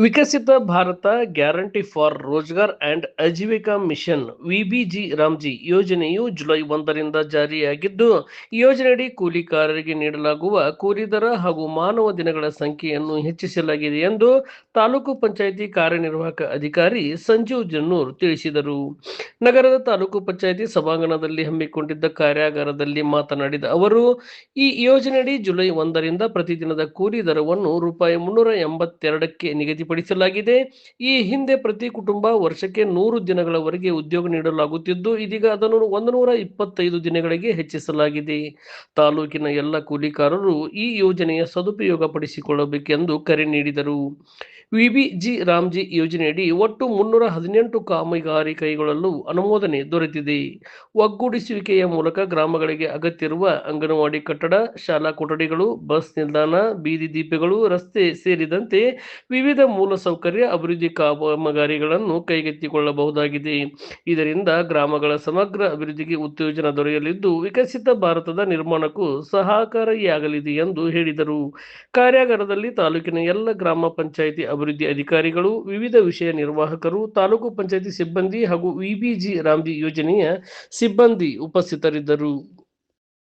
Viksit Bharat guarantee for Rozgar and Ajeevika mission VBG Ramji ಯೋಜನೆಯು July 1ರಿಂದ ಜಾರಿಯಾಗಿದ್ದು, ಈ ಯೋಜನೆಯಡಿ ಕೂಲಿಕಾರರಿಗೆ ನೀಡಲಾಗುವ ಕೂಲಿ ದರ ಹಾಗೂ ಮಾನವ ದಿನಗಳ ಸಂಖ್ಯೆಯನ್ನು ಹೆಚ್ಚಿಸಲಾಗಿದೆ ಎಂದು ತಾಲೂಕು ಪಂಚಾಯಿತಿ ಕಾರ್ಯನಿರ್ವಾಹಕ ಅಧಿಕಾರಿ ಸಂಜೀವ್ ಜನ್ನೂರ್ ತಿಳಿಸಿದರು. ನಗರದ ತಾಲೂಕು ಪಂಚಾಯಿತಿ ಸಭಾಂಗಣದಲ್ಲಿ ಹಮ್ಮಿಕೊಂಡಿದ್ದ ಕಾರ್ಯಾಗಾರದಲ್ಲಿ ಮಾತನಾಡಿದ ಅವರು, ಈ ಯೋಜನೆಯಡಿ ಜುಲೈ 1ರಿಂದ ಪ್ರತಿದಿನದ ಕೂಲಿ ದರವನ್ನು ರೂಪಾಯಿ 382ಕ್ಕೆ ನಿಗದಿಪಡಿಸಲಾಗಿದೆ. ಈ ಹಿಂದೆ ಪ್ರತಿ ಕುಟುಂಬ ವರ್ಷಕ್ಕೆ 100 ದಿನಗಳವರೆಗೆ ಉದ್ಯೋಗ ನೀಡಲಾಗುತ್ತಿದ್ದು, ಇದೀಗ ಅದನ್ನು 125 ದಿನಗಳಿಗೆ ಹೆಚ್ಚಿಸಲಾಗಿದೆ. ತಾಲೂಕಿನ ಎಲ್ಲ ಕೂಲಿಕಾರರು ಈ ಯೋಜನೆಯ ಸದುಪಯೋಗ ಪಡಿಸಿಕೊಳ್ಳಬೇಕೆಂದು ಕರೆ ನೀಡಿದರು. ವಿಬಿಜಿ ರಾಮ್ಜಿ ಯೋಜನೆಯಡಿ ಒಟ್ಟು 318 ಕಾಮಗಾರಿ ಕೈಗೊಳ್ಳಲು ಅನುಮೋದನೆ ದೊರೆತಿದೆ. ಒಗ್ಗೂಡಿಸುವಿಕೆಯ ಮೂಲಕ ಗ್ರಾಮಗಳಿಗೆ ಅಗತ್ಯವಿರುವ ಅಂಗನವಾಡಿ ಕಟ್ಟಡ, ಶಾಲಾ ಕೊಠಡಿಗಳು, ಬಸ್ ನಿಲ್ದಾಣ, ಬೀದಿ ದೀಪಗಳು, ರಸ್ತೆ ಸೇರಿದಂತೆ ವಿವಿಧ ಮೂಲಸೌಕರ್ಯ ಅಭಿವೃದ್ಧಿ ಕಾಮಗಾರಿಗಳನ್ನು ಕೈಗೆತ್ತಿಕೊಳ್ಳಬಹುದಾಗಿದೆ. ಇದರಿಂದ ಗ್ರಾಮಗಳ ಸಮಗ್ರ ಅಭಿವೃದ್ಧಿಗೆ ಉತ್ತೇಜನ ದೊರೆಯಲಿದ್ದು, ವಿಕಸಿತ ಭಾರತದ ನಿರ್ಮಾಣಕ್ಕೂ ಸಹಕಾರಿಯಾಗಲಿದೆ ಎಂದು ಹೇಳಿದರು. ಕಾರ್ಯಾಗಾರದಲ್ಲಿ ತಾಲೂಕಿನ ಎಲ್ಲ ಗ್ರಾಮ ಪಂಚಾಯಿತಿ ಅಭಿವೃದ್ಧಿ ಅಧಿಕಾರಿಗಳು, ವಿವಿಧ ವಿಷಯ ನಿರ್ವಾಹಕರು, ತಾಲೂಕು ಪಂಚಾಯಿತಿ ಸಿಬ್ಬಂದಿ ಹಾಗೂ ವಿಬಿಜಿ ರಾಮ್ಜಿ ಯೋಜನೆಯ ಸಿಬ್ಬಂದಿ ಉಪಸ್ಥಿತರಿದ್ದರು.